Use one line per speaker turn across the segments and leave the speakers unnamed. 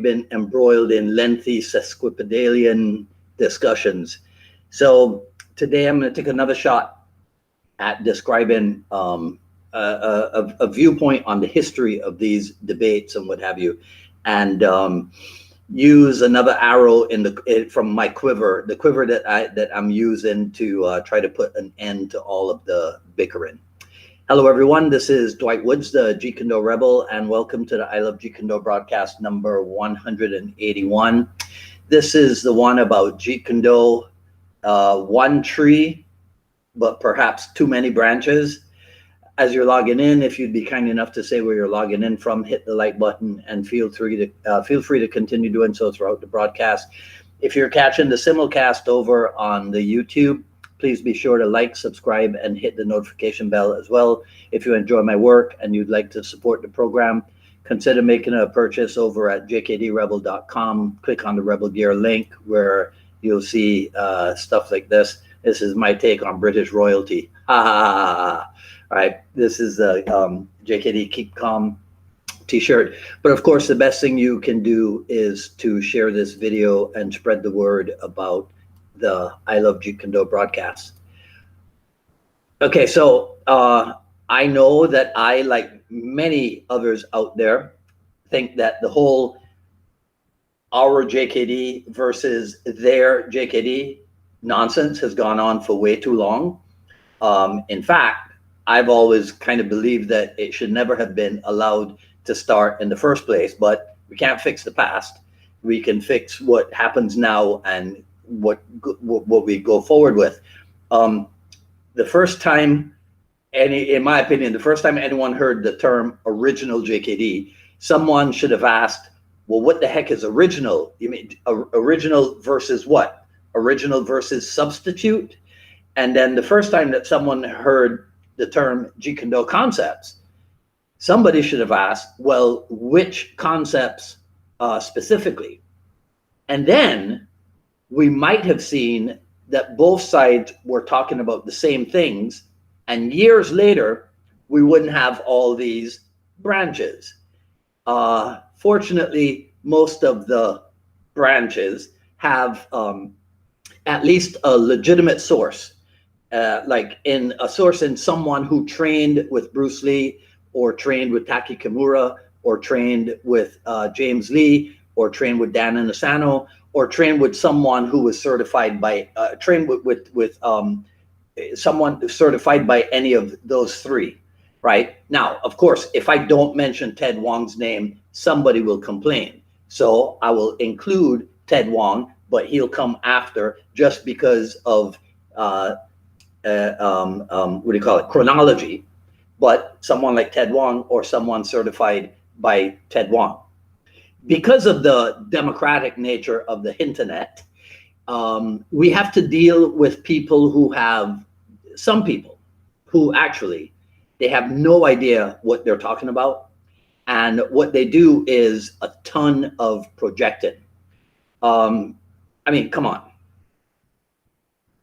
been embroiled in lengthy sesquipedalian discussions. So today I'm going to take another shot at describing a viewpoint on the history of these debates and what have you, and use another arrow from my quiver, the quiver that I'm using to try to put an end to all of the bickering. Hello, everyone. This is Dwight Woods, the Jeet Kune Rebel, and welcome to the I Love Jeet Kune broadcast number 181. This is the one about Jeet Kune, one tree, but perhaps too many branches. As you're logging in, if you'd be kind enough to say where you're logging in from, hit the like button and feel free to continue doing so throughout the broadcast. If you're catching the simulcast over on the YouTube, please be sure to like, subscribe, and hit the notification bell as well. If you enjoy my work and you'd like to support the program, consider making a purchase over at jkdrebel.com. Click on the Rebel Gear link where you'll see stuff like this. This is my take on British royalty. All right, this is a JKD Keep Calm t-shirt. But of course, the best thing you can do is to share this video and spread the word about the I Love Jeet Kune broadcast. Okay, so I know that I, like many others out there, think that the whole our JKD versus their JKD nonsense has gone on for way too long. In fact, I've always kind of believed that it should never have been allowed to start in the first place, but we can't fix the past. We can fix what happens now and what we go forward with. The first time, in my opinion, the first time anyone heard the term original JKD, someone should have asked, well, what the heck is original? You mean original versus what? Original versus substitute? And then the first time that someone heard the term Jeet Kune concepts, somebody should have asked, well, which concepts specifically? And then we might have seen that both sides were talking about the same things, and years later, we wouldn't have all these branches. Fortunately, most of the branches have at least a legitimate source, like in a source in someone who trained with Bruce Lee, or trained with Taki Kimura, or trained with James Lee, or trained with Dan Inosanto, or trained with someone who was certified by, someone certified by any of those three, right? Now, of course, if I don't mention Ted Wong's name, somebody will complain. So I will include Ted Wong, but he'll come after just because of, chronology. But someone like Ted Wong or someone certified by Ted Wong. Because of the democratic nature of the internet, we have to deal with people who have, some people who actually, they have no idea what they're talking about. And what they do is a ton of projecting. I mean, come on.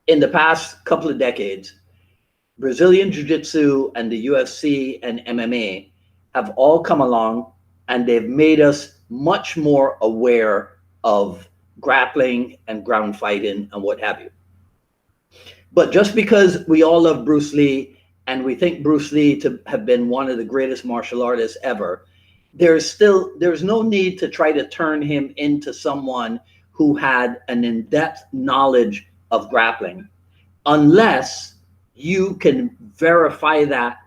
In the past couple of decades, Brazilian Jiu-Jitsu and the UFC and MMA have all come along, and they've made us much more aware of grappling and ground fighting and what have you. But just because we all love Bruce Lee and we think Bruce Lee to have been one of the greatest martial artists ever, there's no need to try to turn him into someone who had an in-depth knowledge of grappling, unless you can verify that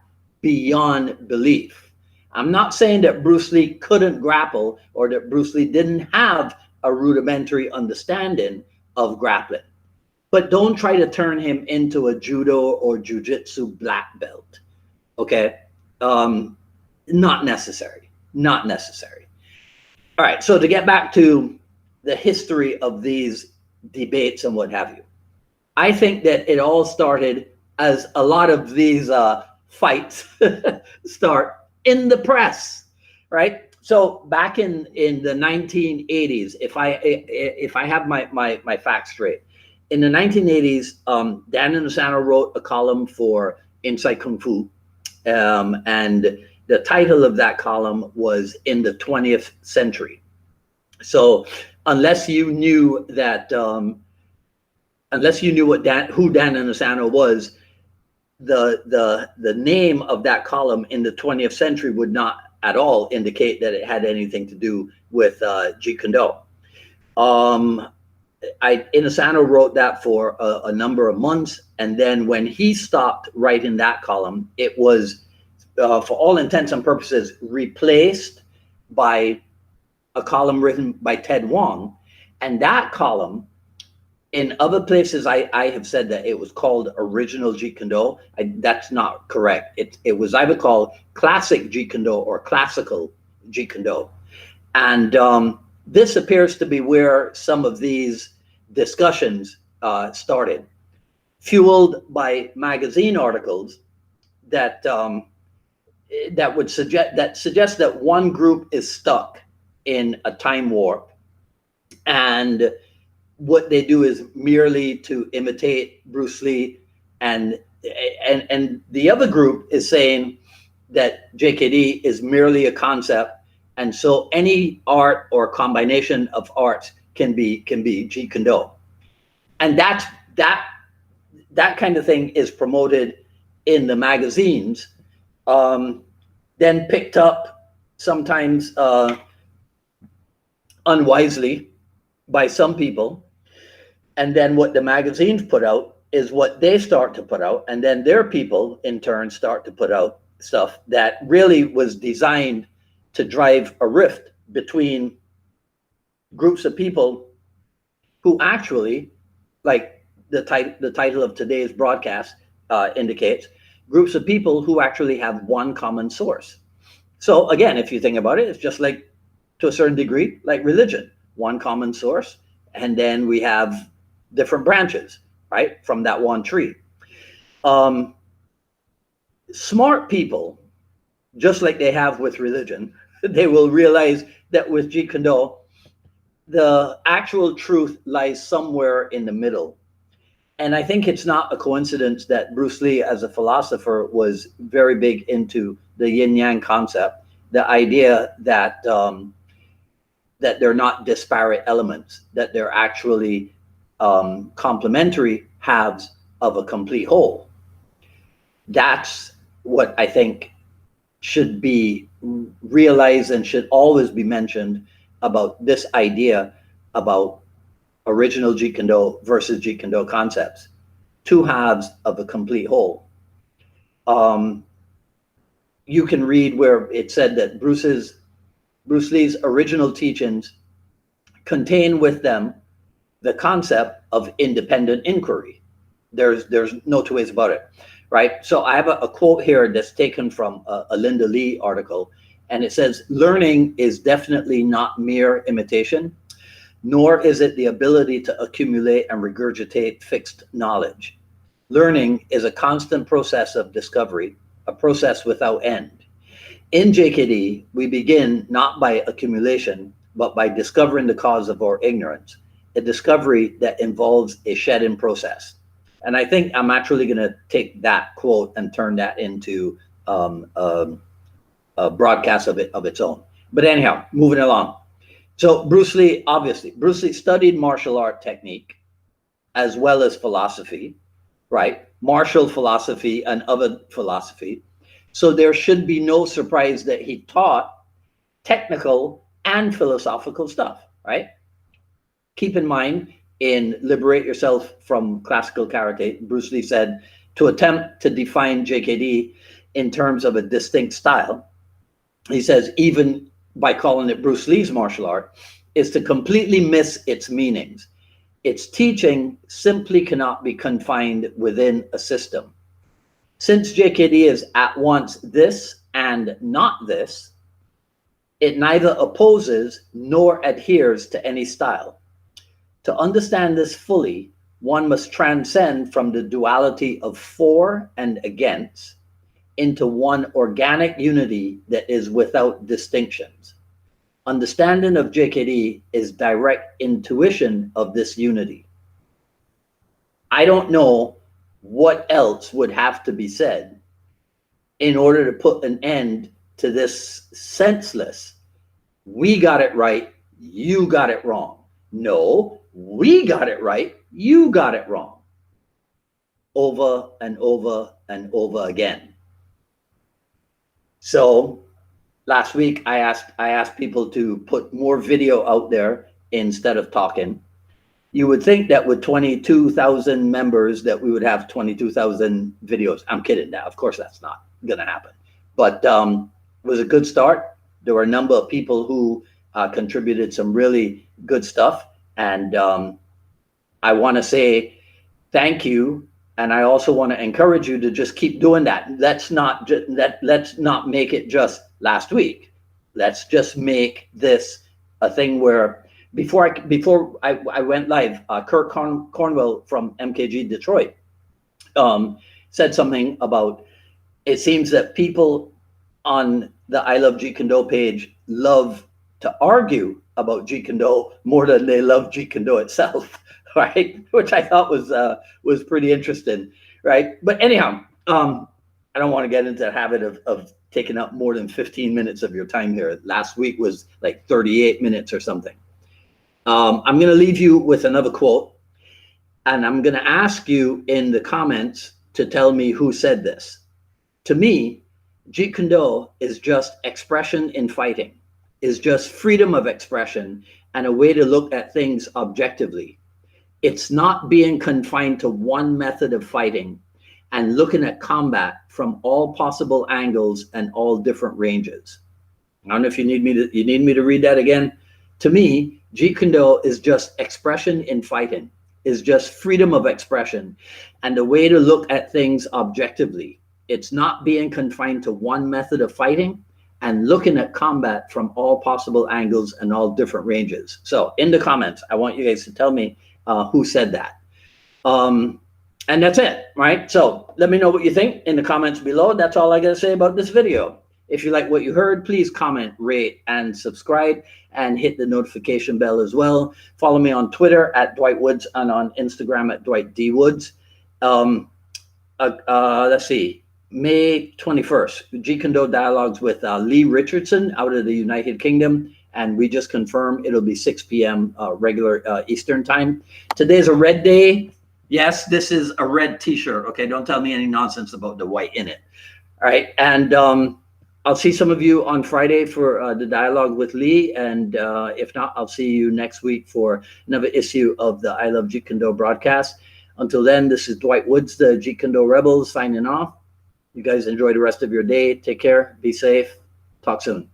beyond belief. I'm not saying that Bruce Lee couldn't grapple or that Bruce Lee didn't have a rudimentary understanding of grappling, but don't try to turn him into a judo or jiu-jitsu black belt, okay? Not necessary, not necessary. All right, so to get back to the history of these debates and what have you, I think that it all started, as a lot of these fights start, in the press, right? So back in the 1980s, if I have my facts straight, in the 1980s, Dan Inosanto wrote a column for Inside Kung Fu, and the title of that column was "In the 20th Century," So unless you knew that, unless you knew who Dan Inosanto was, the name of that column in the 20th century would not at all indicate that it had anything to do with Jeet Kune Do. Inosanto wrote that for a number of months, and then when he stopped writing that column, it was, for all intents and purposes, replaced by a column written by Ted Wong, and that column, in other places, I have said that it was called Original Jeet Kune Do. That's not correct. It was either called Classic Jeet Kune Do or Classical Jeet Kune Do. And this appears to be where some of these discussions started, fueled by magazine articles that that would suggest that one group is stuck in a time warp, and what they do is merely to imitate Bruce Lee, and the other group is saying that JKD is merely a concept, and so any art or combination of arts can be Jeet Kune Do, and that kind of thing is promoted in the magazines, then picked up sometimes unwisely by some people. And then what the magazines put out is what they start to put out. And then their people, in turn, start to put out stuff that really was designed to drive a rift between groups of people who actually, like the title of today's broadcast indicates, groups of people who actually have one common source. So again, if you think about it, it's just like, to a certain degree, like religion, one common source, and then we have different branches, right, from that one tree. Smart people, just like they have with religion, they will realize that with Jeet Kune Do, the actual truth lies somewhere in the middle. And I think it's not a coincidence that Bruce Lee, as a philosopher, was very big into the yin-yang concept, the idea that that they're not disparate elements, that they're actually complementary halves of a complete whole. That's what I think should be realized and should always be mentioned about this idea about original Jeet Kune Do versus Jeet Kune Do concepts, two halves of a complete whole. You can read where it said that Bruce Lee's original teachings contain with them the concept of independent inquiry. There's no two ways about it, right? So I have a quote here that's taken from a Linda Lee article, and it says, "Learning is definitely not mere imitation, nor is it the ability to accumulate and regurgitate fixed knowledge. Learning is a constant process of discovery, a process without end. In JKD, we begin not by accumulation, but by discovering the cause of our ignorance, a discovery that involves a shedding process." And I think I'm actually going to take that quote and turn that into a broadcast of its own. But anyhow, moving along. So Bruce Lee studied martial art technique as well as philosophy, right? Martial philosophy and other philosophy. So there should be no surprise that he taught technical and philosophical stuff, right? Keep in mind, in Liberate Yourself from Classical Karate, Bruce Lee said, to attempt to define JKD in terms of a distinct style, he says, even by calling it Bruce Lee's martial art, is to completely miss its meanings. Its teaching simply cannot be confined within a system. Since JKD is at once this and not this, it neither opposes nor adheres to any style. To understand this fully, one must transcend from the duality of for and against into one organic unity that is without distinctions. Understanding of JKD is direct intuition of this unity. I don't know what else would have to be said in order to put an end to this senseless, we got it right, You got it wrong. No, we got it right. You got it wrong. Over and over and over again. So last week I asked people to put more video out there instead of talking. You would think that with 22,000 members that we would have 22,000 videos. I'm kidding now. Of course, that's not going to happen. But it was a good start. There were a number of people who contributed some really good stuff. And I want to say thank you. And I also want to encourage you to just keep doing that. Let's not make it just last week. Let's just make this a thing where before I went live, Kurt Cornwell from MKG Detroit said something about, it seems that people on the I Love Jeet Kune Do page love to argue about Jeet Kune Do more than they love Jeet Kune Do itself, right? Which I thought was pretty interesting, right? But anyhow, I don't want to get into the habit of taking up more than 15 minutes of your time here. Last week was like 38 minutes or something. I'm going to leave you with another quote, and I'm going to ask you in the comments to tell me who said this. To me, Jeet Kune Do is just expression in fighting, is just freedom of expression and a way to look at things objectively. It's not being confined to one method of fighting and looking at combat from all possible angles and all different ranges. I don't know if you need me to read that again. To me, Jeet Kune Do is just expression in fighting, is just freedom of expression and a way to look at things objectively. It's not being confined to one method of fighting and looking at combat from all possible angles and all different ranges. So in the comments, I want you guys to tell me who said that. And that's it, right? So let me know what you think in the comments below. That's all I got to say about this video. If you like what you heard, please comment, rate, and subscribe, and hit the notification bell as well. Follow me on Twitter at Dwight Woods and on Instagram at Dwight D. Woods. Let's see, May 21st, Jeet Kune Do Dialogues with Lee Richardson out of the United Kingdom. And we just confirmed it'll be 6 p.m. Regular Eastern time. Today's a red day. Yes, this is a red t-shirt. Okay, don't tell me any nonsense about the white in it. All right, and I'll see some of you on Friday for the dialogue with Lee, and if not, I'll see you next week for another issue of the I Love Jeet Kune Do broadcast. Until then, this is Dwight Woods, the Jeet Kune Do Rebels, signing off. You guys enjoy the rest of your day. Take care. Be safe. Talk soon.